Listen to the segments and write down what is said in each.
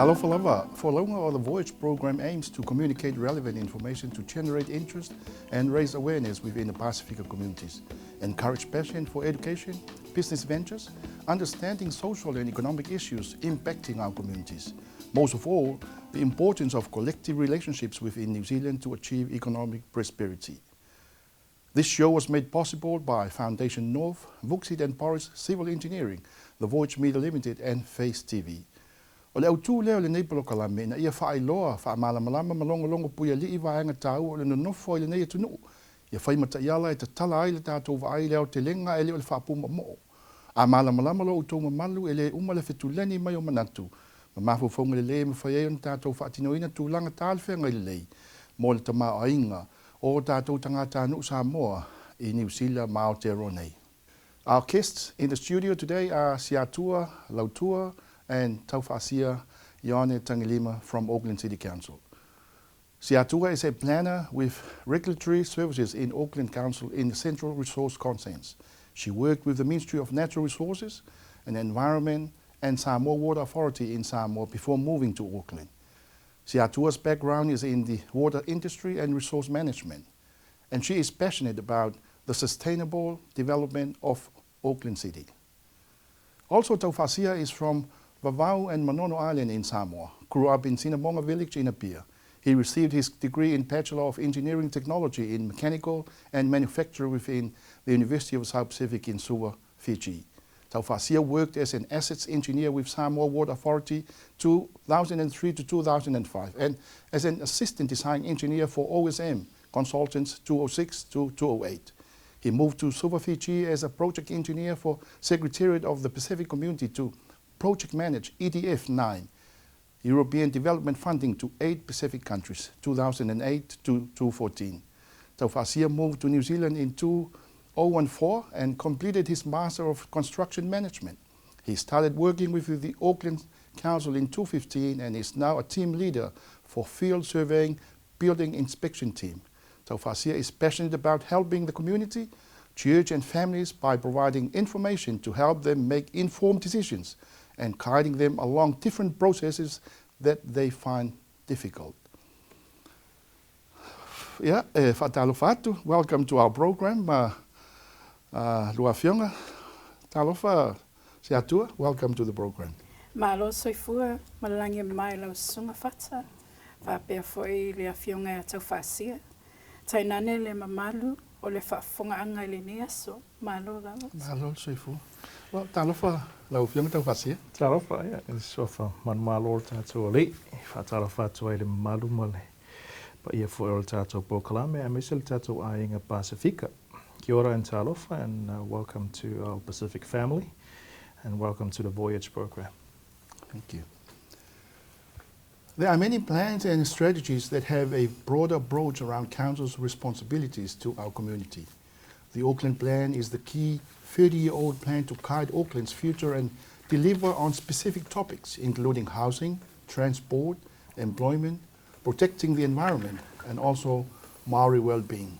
Talofa lava, for longer the Voyage program aims to communicate relevant information to generate interest and raise awareness within the Pasifika communities, encourage passion for education, business ventures, understanding social and economic issues impacting our communities. Most of all, the importance of collective relationships within New Zealand to achieve economic prosperity. This show was made possible by Foundation North, Vuxit and Paris Civil Engineering, the Voyage Media Limited and Face TV. O le autu leo le nei polokalame na ia whaailoa whaamalamalama malongo puia li iwa hanga tau o le nonofo i le nei atunu. Ia whaimata iala e ta tala ai le tātou waai leo te lenga e leo le whaapuma mo. A malamalama lo utou mamalu e le uma le whetuleni mai o manatu. Ma mafufonga le le mawhaiei on tātou whaatinoina tūlanga tālwhenga i le lei. Mo le tama o inga o tātou tangata anu Samoa i New Zealand ma Aotearoa. Our guests in the studio today are Siatua, Lautua, and Taufasia Ione Tangilima from Auckland City Council. Siatua is a planner with regulatory services in Auckland Council in the Central Resource Consents. She worked with the Ministry of Natural Resources and Environment and Samoa Water Authority in Samoa before moving to Auckland. Siatua's background is in the water industry and resource management, and she is passionate about the sustainable development of Auckland City. Also, Taufasia is from Vavau and Manono Island in Samoa, grew up in Sinamonga village in Apia. He received his degree in Bachelor of Engineering Technology in Mechanical and Manufacture within the University of South Pacific in Suva, Fiji. Taufasia worked as an assets engineer with Samoa Water Authority 2003 to 2005 and as an assistant design engineer for OSM Consultants 2006 to 2008. He moved to Suva, Fiji as a project engineer for Secretariat of the Pacific Community to project manage EDF 9, European Development Funding to 8 Pacific countries, 2008 to 2014. Taufasia moved to New Zealand in 2014 and completed his Master of Construction Management. He started working with the Auckland Council in 2015 and is now a team leader for field surveying building inspection team. Taufasia is passionate about helping the community, church and families by providing information to help them make informed decisions and guiding them along different processes that they find difficult. Yeah, Fatalofa, welcome to our program. Luafionga, Talofa, Siatua, welcome to the program. Malo soifua, malangi mai lau sunga fata, whapea foi le afionga a Taufasia. Tainane le mamalu o le whaafonga anga le neaso, malo lawa. Malo soifua. Well, Talofa, Luafionga Taufasia. Talofa, yeah, it's sofa man malo tato le, Fatalofa to le malu male. But yeah, for all tato Bokalame, I'm Mr. Tato Ainga Pasifika. Kia ora and Talofa, and welcome to our Pacific family, and welcome to the Voyage program. Thank you. There are many plans and strategies that have a broader approach around Council's responsibilities to our community. The Auckland Plan is the key 30-year-old plan to guide Auckland's future and deliver on specific topics, including housing, transport, employment, protecting the environment, and also Maori well-being.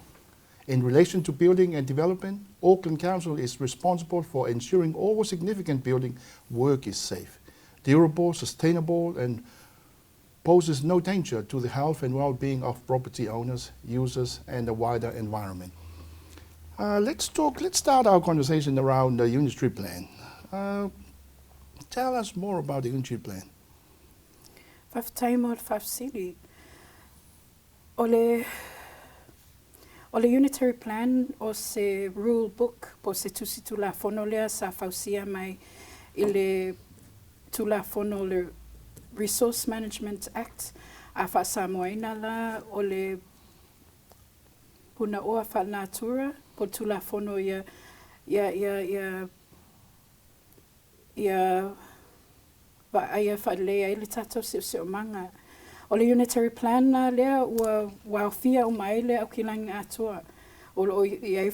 In relation to building and development, Auckland Council is responsible for ensuring all significant building work is safe, durable, sustainable, and poses no danger to the health and well-being of property owners, users, and the wider environment. Let's start our conversation around the Unitary Plan. Tell us more about the Unitary Plan. Whaftaimo whafsiri. Ole Unitary Plan o se rule book po se tusi tula fono lea sa fausia mai ile tula fono le Resource Management Act a fa Samoaina la o le puna oa fa natura po tula fono ia va ia fa lea ile tato se o manga. O le Unitary Plan na lea ua waofia o mai lea o kilangi atua. O ia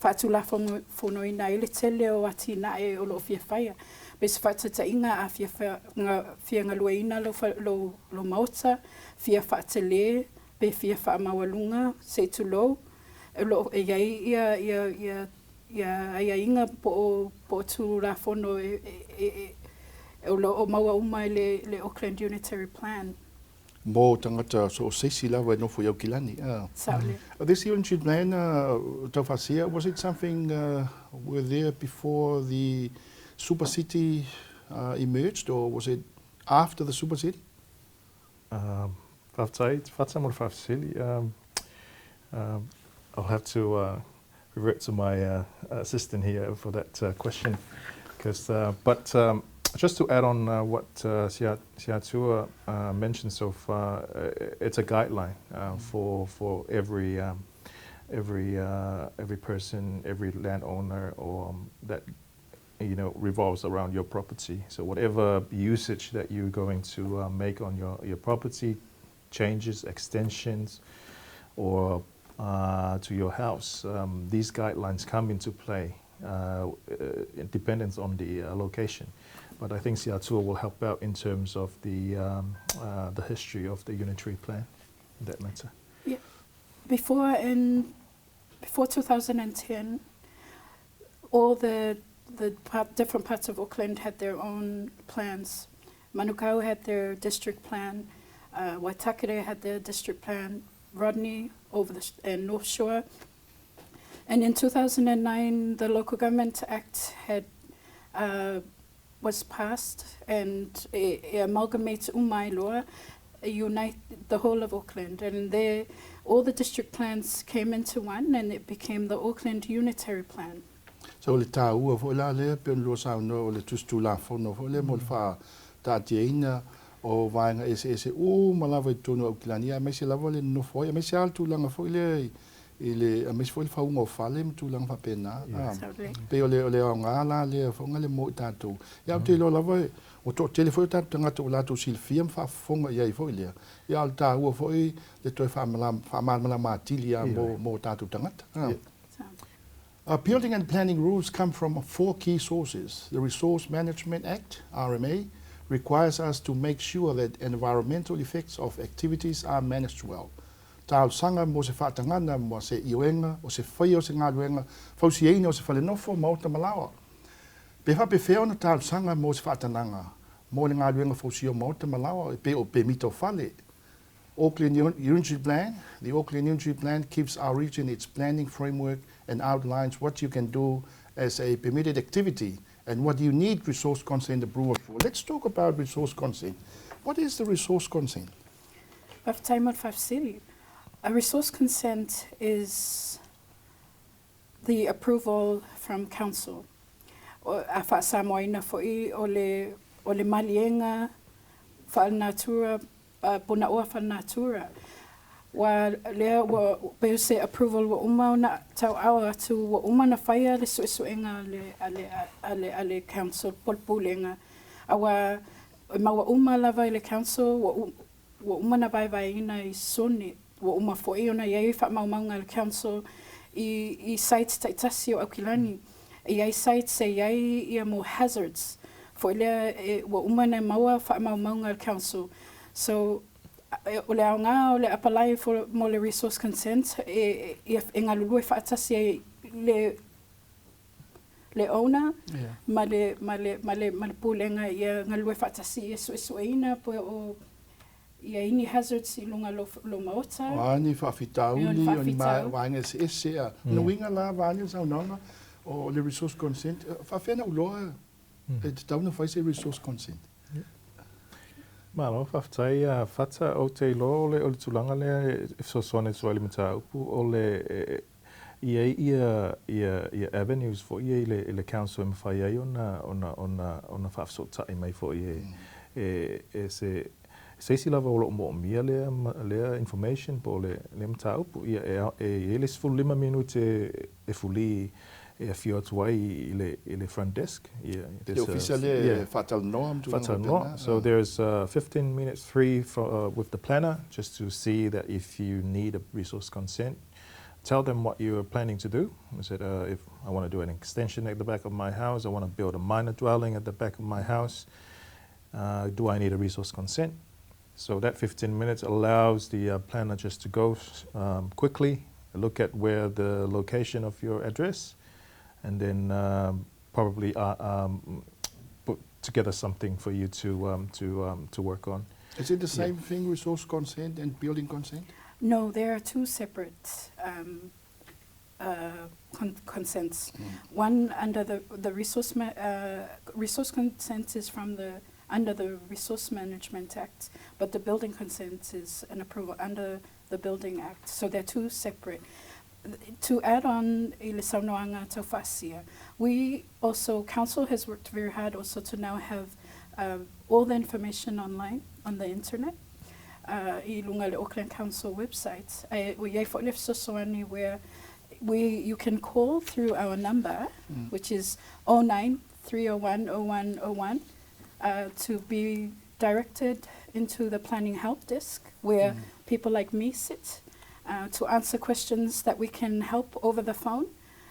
whaatula whonoina ile tele o ati na e o lo fia whaia. Bes whaatata inga a fia ngaluaina lo maota, fia whaatele, be fia whaamawalunga, se tulo. Ia inga po tula whono o maua uma le Auckland Unitary Plan. Mo tangata so sesi lava no fo kilani. Saule. This unity plan, Taufasia, was it something were there before the super city emerged, or was it after the super city? I'll have to revert to my assistant here for that question. But just to add on what Siatua mentioned so far, it's a guideline for every person, every landowner, or that revolves around your property. So whatever usage that you're going to make on your property, changes, extensions, or to your house, these guidelines come into play. It depends on the location. But I think Siatua will help out in terms of the history of the unitary plan, in that matter. Yeah. Before 2010, all the different parts of Auckland had their own plans. Manukau had their district plan, Waitakere had their district plan, Rodney over the North Shore. And in 2009, the Local Government Act had was passed, and it amalgamates Umailoa, unite the whole of Auckland. And all the district plans came into one, and it became the Auckland Unitary Plan. So le tāua fo la le pe lo sa no le tustu la fo no fo le mo fa ta tiena o vainga ese o malava tonu o kilania me se lava le no fo me se altu langa fo le ile me se fo le fa ungo fa le tu langa fa pena pe ole nga la le fo nga le mo tatu ya te lo lava o to telefone tatu nga to la to silfiam fa fo nga ia fo le ya alta o fo le to fa mala matilia mo tatu tangata. Building and planning rules come from 4 key sources. The Resource Management Act, RMA, requires us to make sure that environmental effects of activities are managed well. Tāu sanga mo se whātangana mo se ioenga, o se whai o se ngā luenga, whausiena o se whalenofo mo ta malawa. Pe whape whiona tāu sanga mo se whātananga, mo le ngā luenga whausio mo ta malawa, pe o pe mito whale. Auckland Unitary Plan. The Auckland Unitary Plan gives our region its planning framework and outlines what you can do as a permitted activity and what you need resource consent approval for. Let's talk about resource consent. What is the resource consent? A resource consent is the approval from council. A whaasamoina fo'i o le malienga, whaalnatura, puna oa whanatura. Wa lea wa peuse approval wa uma na tau awa atu wa uma na whaia le suesuenga ale council polpulenga. Awa ma uma lava le council wa uma na vai ina I sone wa uma fo'i ona iai whaamaumanga le council I sites taitasi o Aukilani. Iai sites e iai ia mo hazards. Fo'i lea wa uma na maua whaamaumanga le council. So o le aonga o le apalai mo le resource consent e ngā lulue whaatasi le owner ma le pūlenga ia ngā lulue whaatasi e suesueina po o ia ini hazards I lunga lo maota. Wani whawhitauli o ni wainga se ese nuinga la wani sa unanga o le resource consent. Whawhena uloa e te tauna whaise resource consent. Malo, whaftai whata o te ilo o le tulanga lea if so sone so alimata upu o le ia avenues fo ia le council me whai ai ona whafsota I mai fo ia se si lava o lo mo mia lea information po le mata upu ia le sfulu 5 minute e fuli e fio tuai I le front desk. So there's 15 minutes free with the planner just to see that if you need a resource consent, tell them what you're planning to do. I said, if I want to do an extension at the back of my house, I want to build a minor dwelling at the back of my house, do I need a resource consent? So that 15 minutes allows the planner just to go quickly, look at where the location of your address, and then probably together something for you to work on. Is it the same thing, resource consent and building consent? No, there are two separate consents. One under the resource consent is from under the Resource Management Act, but the building consent is an approval under the Building Act. So they're two separate. To add on, we also, Council has worked very hard also to now have all the information online on the internet. I lunga le Auckland Council website, where you can call through our number, which is 09 301 0101, to be directed into the Planning Help Desk, where people like me sit, to answer questions that we can help over the phone.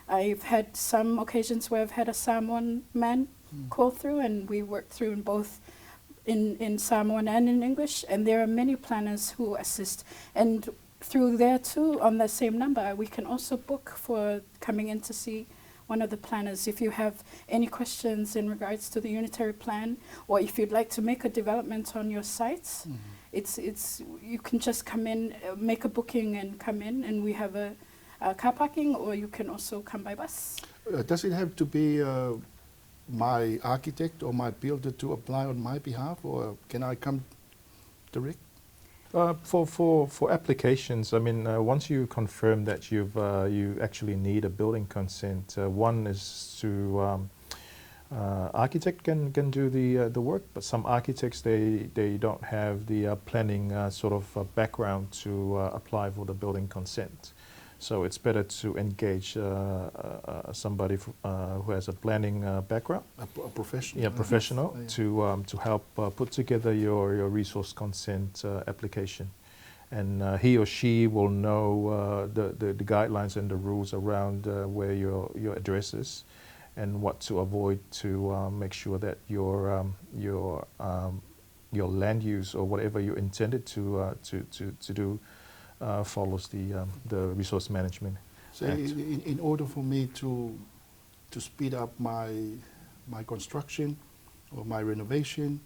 I've had some occasions where I've had a Samoan man call through, and we work through in both in Samoan and in English, and there are many planners who assist. And through there too, on the same number, we can also book for coming in to see one of the planners. If you have any questions in regards to the unitary plan, or if you'd like to make a development on your site, it's you can just come in, make a booking and come in, and we have a car parking, or you can also come by bus. Does it have to be my architect or my builder to apply on my behalf, or can I come direct? For applications, I mean, once you confirm that you actually need a building consent, one is to architect can do the work, but some architects they don't have the planning sort of background to apply for the building consent. So it's better to engage somebody who has a planning background, A professional. yeah, professional, to help put together your resource consent application, and he or she will know the guidelines and the rules around where your address is, and what to avoid to make sure that your land use or whatever you intended to do follows the resource management So Act. in order for me to speed up my construction or my renovation,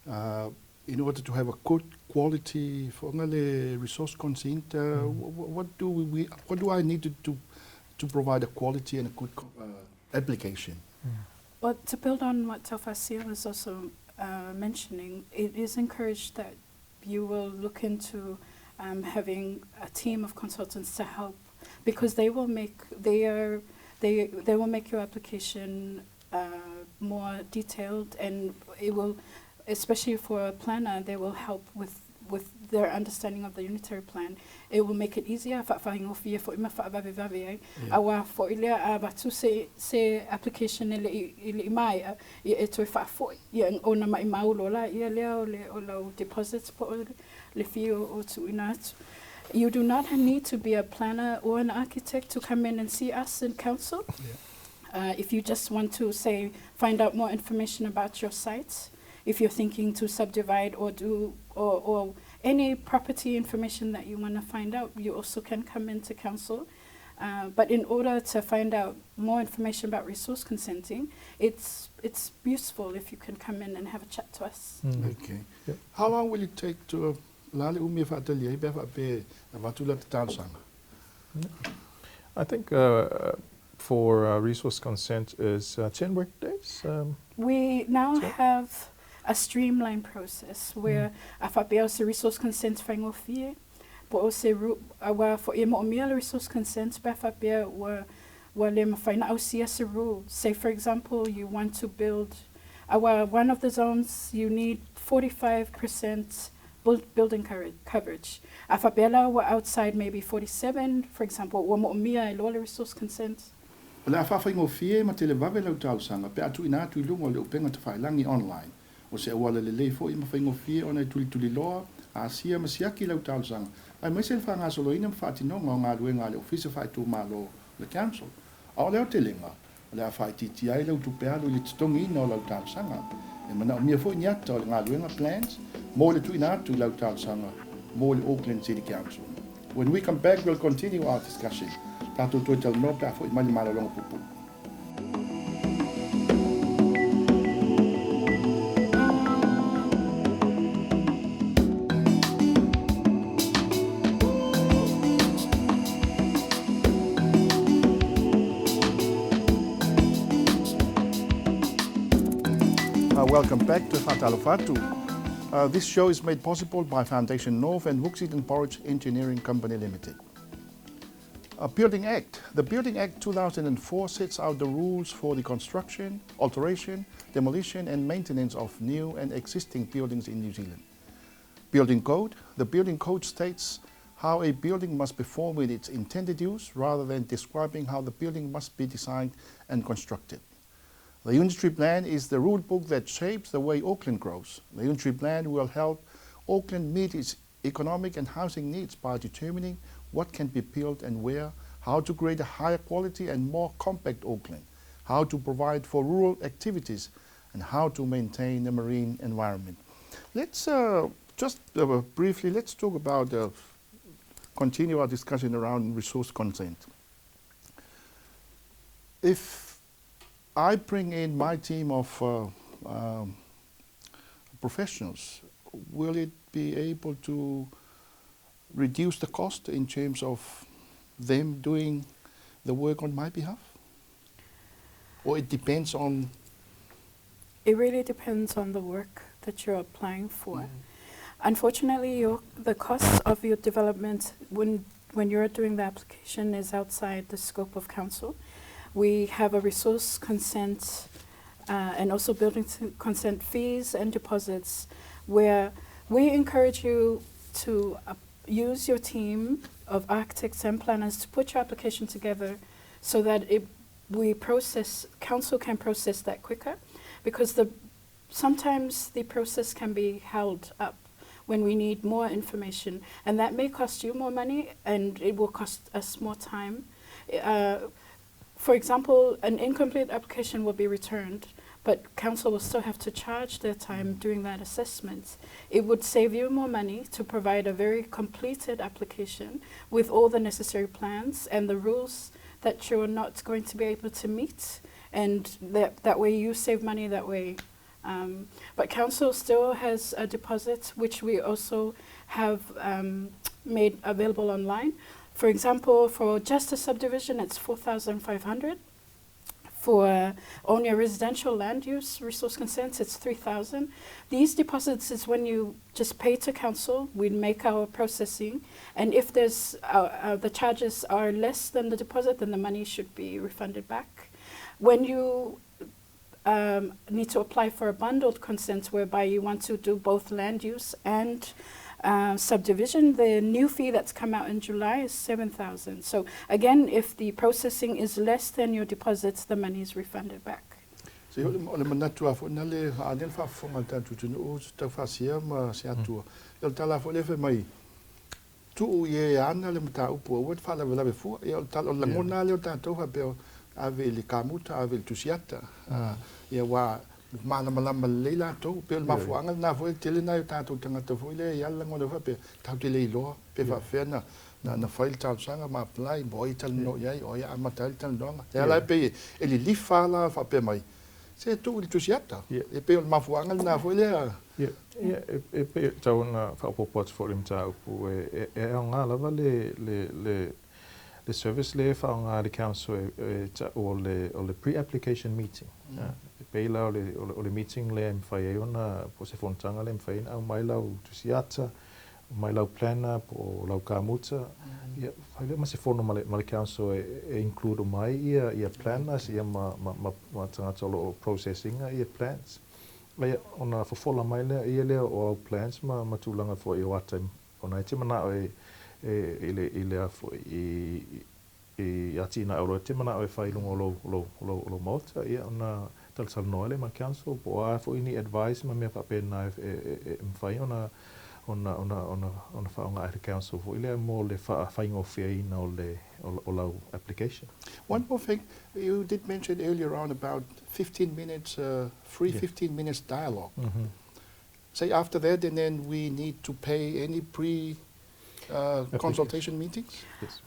in order to have a good quality for resource consent, what do I need to provide a quality and a good application? Well, to build on what Taufasia was also mentioning, it is encouraged that you will look into having a team of consultants to help, because they will make your application more detailed, and it will, especially for a planner, they will help with their understanding of the unitary plan. It will make it easier awa for ilea abatu se application ile imaya e to fa fo ya ona mai maulola ia leo le o deposits po le fio o tu inat. You do not need to be a planner or an architect to come in and see us in council. If you just want to find out more information about your site, if you're thinking to subdivide or do or any property information that you want to find out, you also can come into council. But in order to find out more information about resource consenting, it's useful if you can come in and have a chat to us. Okay. Yep. How long will it take to I think for resource consent is 10 work days. We now have a streamlined process where the resource consent whaingofie, but also for resource consent rule. Say for example, you want to build one of the zones, you need 45% building coverage. Afabela were outside maybe 47, for example, resource consent. Le whainofie ma te le wawe lau tausanga pe atu ina atu ilunga le upenga te whailangi online. O se awala le leifo ima whainofie ona tuli loa a sia masiaki lau tausanga. Ai mai se le whanga solo ina mwhatinonga o ngā luenga le ofisa whaitu malo le council. Ao leo te lenga, le a whaititi ai lau tupealu le titongi ina o lau tausanga. E mana o mia fo niata o le ngā luenga plans, mo le tu ina atu lau tausanga, mo le Auckland City Council. When we come back, we'll continue our discussion. Tātou toi tala no pia fo i mali mala longa pupu. Welcome back to Fatalofatu. This show is made possible by Foundation North and Wuxit and Porridge Engineering Company Limited. Building Act. The Building Act 2004 sets out the rules for the construction, alteration, demolition and maintenance of new and existing buildings in New Zealand. Building Code. The Building Code states how a building must perform in its intended use rather than describing how the building must be designed and constructed. The Unitary Plan is the rule book that shapes the way Auckland grows. The Unitary Plan will help Auckland meet its economic and housing needs by determining what can be built and where, how to create a higher quality and more compact Auckland, how to provide for rural activities, and how to maintain the marine environment. Let's just briefly, let's talk about, continue our discussion around resource consent. If I bring in my team of professionals, will it be able to reduce the cost in terms of them doing the work on my behalf? Or it depends on? It really depends on the work that you're applying for. Unfortunately, the cost of your development when you're doing the application is outside the scope of council. We have a resource consent and also building consent fees and deposits where we encourage you to use your team of architects and planners to put your application together so that council can process that quicker, because sometimes the process can be held up when we need more information, and that may cost you more money and it will cost us more time. For example, an incomplete application will be returned, but council will still have to charge their time doing that assessment. It would save you more money to provide a very completed application with all the necessary plans and the rules that you're not going to be able to meet, and that way you save money that way. But council still has a deposit, which we also have made available online. For example, for just a subdivision, it's 4,500. For only a residential land use resource consent, it's 3,000. These deposits is when you just pay to council, we make our processing, and if there's the charges are less than the deposit, then the money should be refunded back. When you need to apply for a bundled consent whereby you want to do both land use and subdivision, the new fee that's come out in July is 7,000. So again, if the processing is less than your deposits, the money is refunded back. So ole manatua fo na le aden fa fo ngata tu no ta fa sia ma sia tu. El tala fo le fe mai. Tu ye ana le mata upo wat fa la be fu el tala la ngona le ta to fa pe ave le kamuta ave tu siata. Ye wa malama leila to pe ma fu anga na fo tele na ta to tanga to fo le ya la ngona fa pe ta te le lo pe fa fe na file tal sanga ma apply boy tal no ya o ya ma tal no ya la pe ele li fa la fa pe mai se tu il tu siata e pe ma fu anga na fo le e pe tau na fa po for him tau pu e nga la le service le fa nga le council o le pre-application meeting. Pe la o le meeting le fa e ona po se fontanga le fa ina mai la tu siata mai la plana po la kamuta ia fa le ma se fono ma le council e include mai ia planners ia ma tanga tolo processing ia plans. Lai ona fofola mai le o plans ma tulanga fo i wata ona te mana ile afo i atina o te mana o fai lungo lo mota ia ona tal noele ma council po afo ini advice ma me fa pena fai ona fa nga council fo ile mo le fa ngo fai na o la application. One more thing, you did mention earlier on about 15 minutes, free 15 minutes dialogue. Say after that, and then we need to pay any consultation meetings? Yes.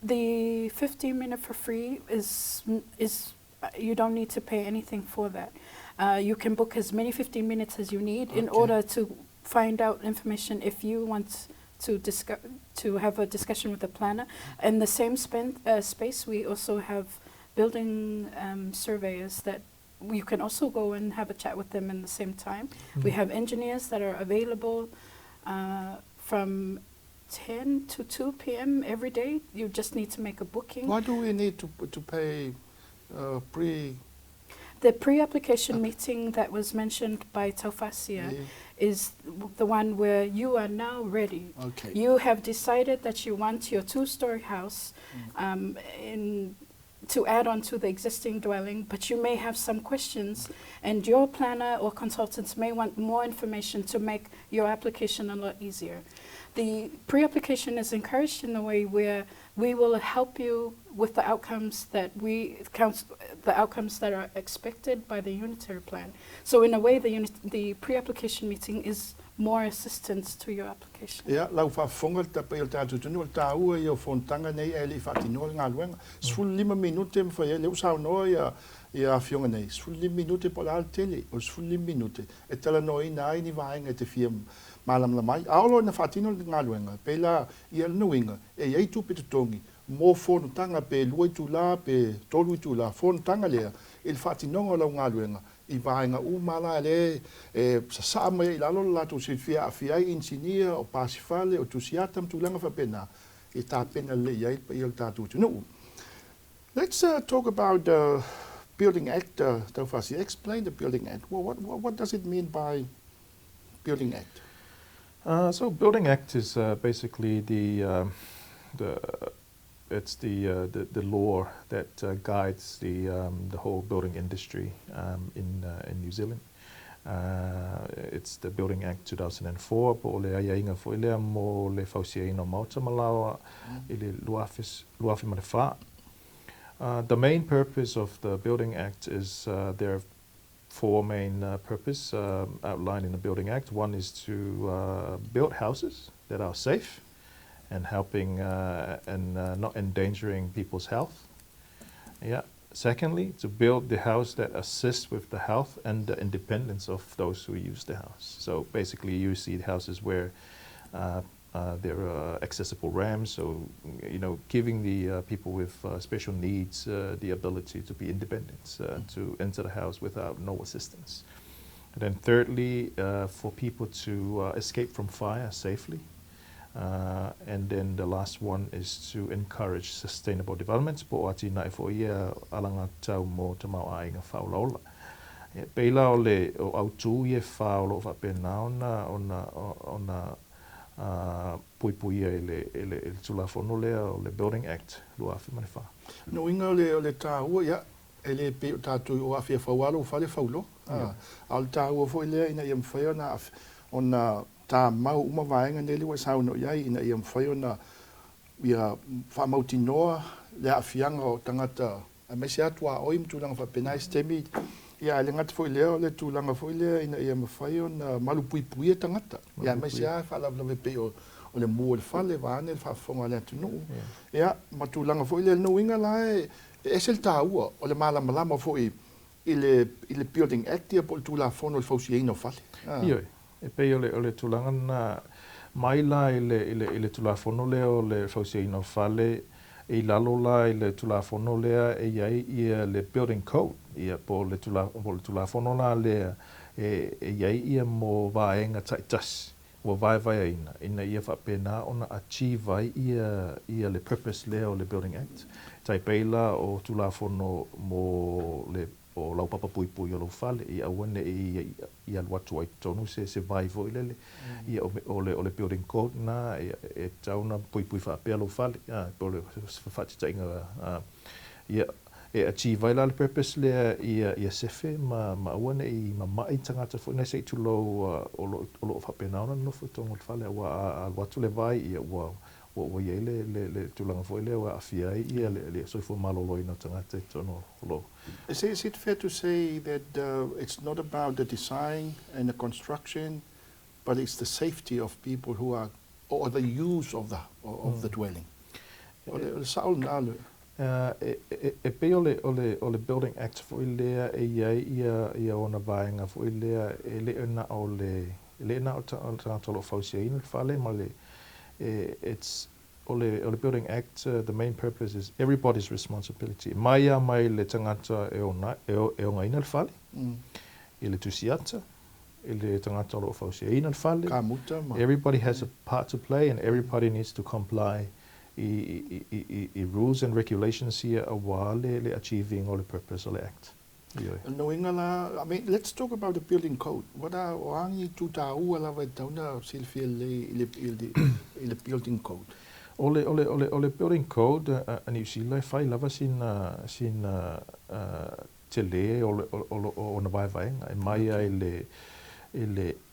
The 15-minute for free is you don't need to pay anything for that. You can book as many 15 minutes as you need in order to find out information if you want to have a discussion with the planner. In the same space, we also have building surveyors that you can also go and have a chat with them in the same time. We have engineers that are available from 10 to 2 p.m. every day. You just need to make a booking. Why do we need to pay pre? The pre-application meeting that was mentioned by Taufasia is the one where you are now ready. Okay. You have decided that you want your 2-story house to add on to the existing dwelling, but you may have some questions, and your planner or consultants may want more information to make your application a lot easier. The pre-application is encouraged in a way where we will help you with the outcomes that are expected by the unitary plan. So in a way, the pre-application meeting is more assistance to your application. Yeah, lau whafonga tapa il tātou tunu o tāua i o whontanga nei e li whātinoa ngā luenga. 15 minute mwhai leu sao noa i a whionga nei. 15 minute po la tele o 15 minute. E tala no i nai ni vaenga te whia malam la mai. Aolo na whātinoa ngā luenga. Pela i al nuinga e iei tupe tutongi. Mō whontanga pe luai tu la, pe tolu tu la. Whontanga lea il whātinoa lau ngā luenga. I vaenga mala le sa mai I lalo la tu se fia engineer o pasifale o tu siatam tu langa fa pena I ta pena le ia pa il ta tu no. Let's talk about the Building Act. Taufasi, explain the Building Act. What does it mean by Building Act? So Building Act is basically the law that guides the whole building industry in New Zealand. It's the Building Act 2004. Po le ai inga fo ile mo le fausia ina mauta malawa ile luafi manefa. The main purpose of the Building Act is there are 4 main purposes outlined in the Building Act. One is to build houses that are safe and helping and not endangering people's health. Yeah. Secondly, to build the house that assists with the health and the independence of those who use the house. So basically, you see houses where there are accessible ramps, so giving the people with special needs the ability to be independent, to enter the house without no assistance. And then thirdly, for people to escape from fire safely. And then the last one is to encourage sustainable development. Po ati nai fo ia alanga tau mo te mau ainga whaulaola. Peila o le o autu ia whaolo wa pena ona pui ele tulafono lea o le Building Act lua afi mane wha. No inga o le tāua ia ele pe o tātou o afi a whaualo o whale whaulo. Al tāua fo ilea ina ia mwhai ona tā mau vaenga neli wa sauno iai ina ia mwhai ona ia whamauti noa le awhianga o tangata a mesi atua oim tūlanga wha penai stemi ia le ngata fo ilea o le tūlanga fo ilea ina ia mwhai ona malu pui e tangata ia mesi a whalawlawe pe o le mua le whale vane le whafonga le atu nuu ia ma tūlanga fo ilea no inga lae esel tā ua o le malama fo i le Building Act ia po le tūlafono le fausi eino whale Ioi. E pei o le tūlanga na maila i le tūlafono lea o le fausia ino whale e lalo la i le tūlafono lea e iai ia le Building Code ia po le tūlafono la lea e iai ia mo vaenga taitas o vai ina ia whapena ona achieve ai ia le purpose lea o le Building Act tai peila o tūlafono mo le o lau papa pui o lau whale i awane i alwatu ai tonu se vai vo ilele i o le Building Code na e tauna pui whapea lau whale po le whati inga e achieve ai la le purpose lea i sefe ma awane i mai tangata fo nei se tu lo o lo whapea nauna no fo tongo le whale wa alwatu le vai i o ye le tulanga fo ile wa afia ia le so fo malolo ina tangata tono lo. Is it fair to say that it's not about the design and the construction, but it's the safety of people who are, or the use of the dwelling? E pe o le Building Act fo ilea e ia ona vaenga fo ilea e leena o tangata lo fausia ina whale ma it's ole Building Act, the main purpose is everybody's responsibility. Mai le tangata e o ngaina le fale, i le tusiata, i le tangata o fausiaina le fale. Everybody has a part to play and everybody needs to comply i rules and regulations here while le achieving all the purpose of the act. No, I mean, let's talk about the building code. What are only two tau ala tauna silfia le building code? Ole building code and you see lai fai lava sin te le o na vai e mai ai le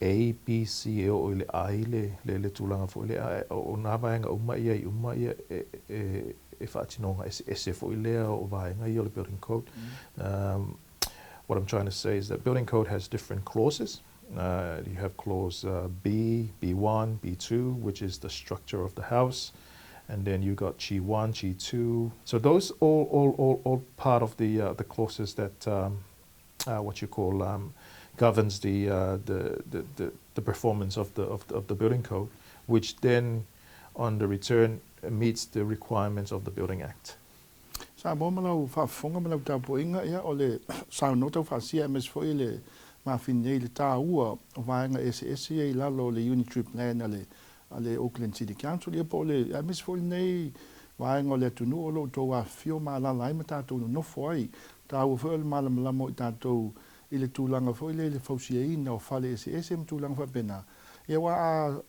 A, B, C o le I le tūlanga fo le o na vaenga uma ia e whaatinonga ese fo lea o vaenga i o le building code. What I'm trying to say is that building code has different clauses. You have clause B, B1, B2, which is the structure of the house. And then you got G1, G2. So those all part of the clauses that what you call governs the performance of the building code, which then on the return meets the requirements of the Building Act. Sa mo malau fa fonga malau ta poinga ia ole sa no to fa sia mes fo ile ma finei le ta ua o vaenga SS e lalo le unitary plan ale Auckland City Council ia po le mes fo nei vaenga le tunu o lo to wa fio ma la lai mata to no foi ta ua fo le malam la mo ta to ile tūlanga fo ile fausiaina o fale SS tūlanga fa pena ia wa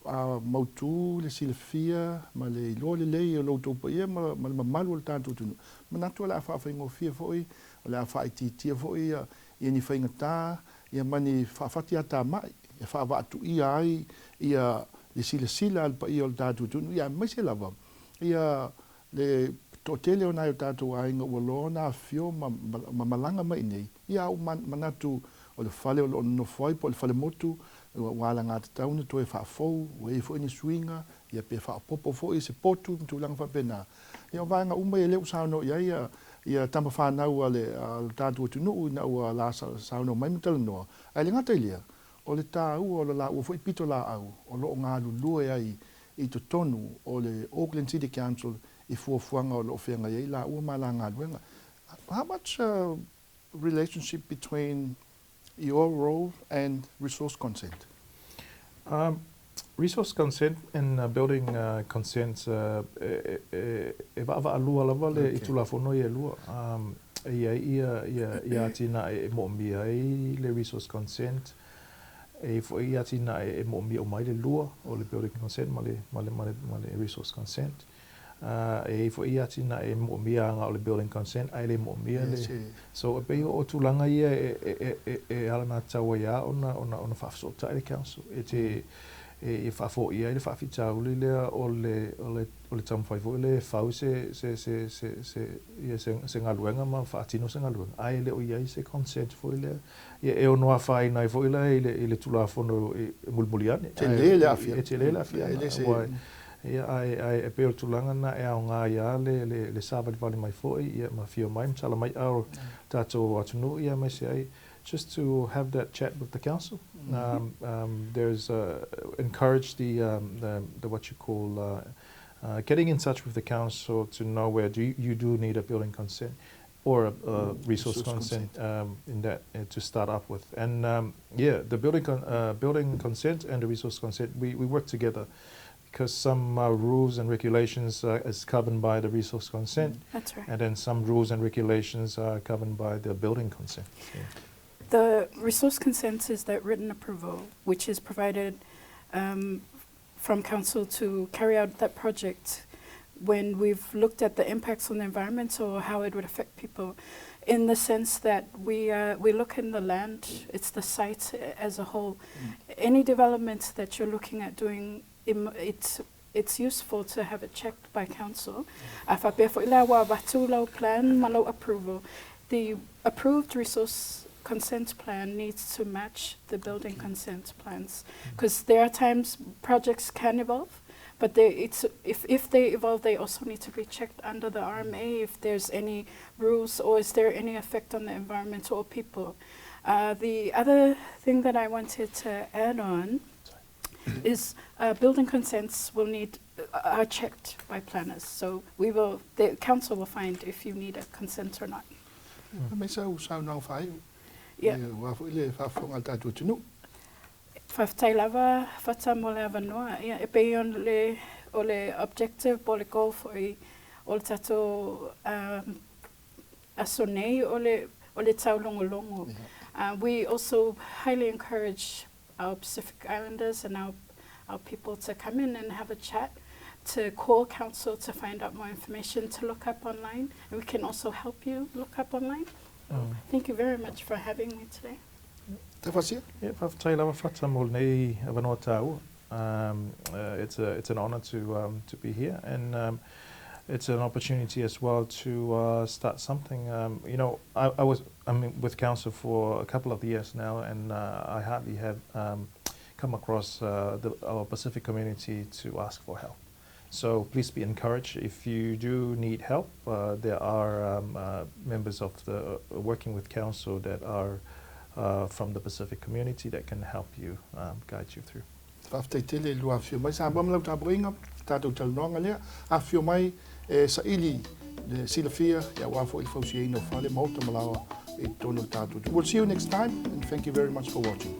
a mautu le silfia ma le lo le lo to pa ia ma malu tanto tunu ma natu la fa ngo fia fo i la fa iti fo i ni fa ngata ia mani fa fatia ta mai ia fa va tu ia ai ia le sila al pa ia tanto tunu ia mai se lava ia le totele ona yo tatu ai ngo lona fio ma malanga mai nei ia manatu o le fale o no foi po le fale motu wala nga tauna to e fa fo we fo ni swinga ia pe fa popo fo i se potu tu lang fa pena ia vanga uma ele usa no ia tama fa na wale tatu tu no na wa la sa no mai metal no ai nga telia o le ta o la o fo pito la au o lo nga lu ai i to tonu o le Auckland City Council i fuanga o lo fenga ia la o malanga wenga. How much relationship between your role and resource consent? Resource consent and building consent e va alua lava le i tula fono ia lua. Ia tina e mo mia i le resource consent e fo ia tina e mo mia o mai le lua o le building consent ma le resource consent. E fo ia tina e mo mia nga o le building consent ai le mo mia le so pe o tulanga ia e ala na tawa ia ona fa so ta le council e fa fo ia le fa fita le o le tam fa fo le fa se ngaluenga ma fa tino se ngaluenga ai le o ia se consent fo le e o no fa ina fo le tula fo no mulmuliane te le afia ia ai pe o tulanga na e nga ia le sabat vale mai foi ia ma fio mai sala mai au tato atunu ia mai sei just to have that chat with the council. There's encourage the what you call getting in touch with the council to know where you do need a building consent or a resource consent in that to start up with. And the building consent and the resource consent we work together. Because some rules and regulations is governed by the resource consent. That's right. And then some rules and regulations are governed by the building consent. So. The resource consent is that written approval, which is provided from council to carry out that project when we've looked at the impacts on the environment or how it would affect people, in the sense that we look in the land, it's the site as a whole. Any developments that you're looking at doing, it's useful to have it checked by council. Plan approval. The approved resource consent plan needs to match the building consent plans, because there are times projects can evolve, but if they evolve, they also need to be checked under the RMA if there's any rules or is there any effect on the environment or people. The other thing that I wanted to add on is building consents will need are checked by planners. So the council will find if you need a consent or not. Me sau nau whai. Yeah. Wafo ile whafonga tātou tunu. Whaftai lava, whata mo le awanoa. Yeah, e pei on o le objective, po le goal for o le tato aso nei o le tau longo. We also highly encourage our Pacific Islanders and our people to come in and have a chat, to call council to find out more information, to look up online. And we can also help you look up online. Thank you very much for having me today. Te whasia? Yeah, whaftai lawa whata mo nei awanoa tau. It's an honor to be here, and it's an opportunity as well to start something. You know, I'm with council for a couple of years now, and I hardly have come across our Pacific community to ask for help. So please be encouraged. If you do need help, there are members of the working with council that are from the Pacific community that can help you, guide you through. Whaftai tele lua whio mai sa bam lau tā boinga, tātou taunonga lea, a whio mai sa ili le silafia, ia wafo il fausi eino whale, mahota malawa e tono tātou. We'll see you next time, and thank you very much for watching.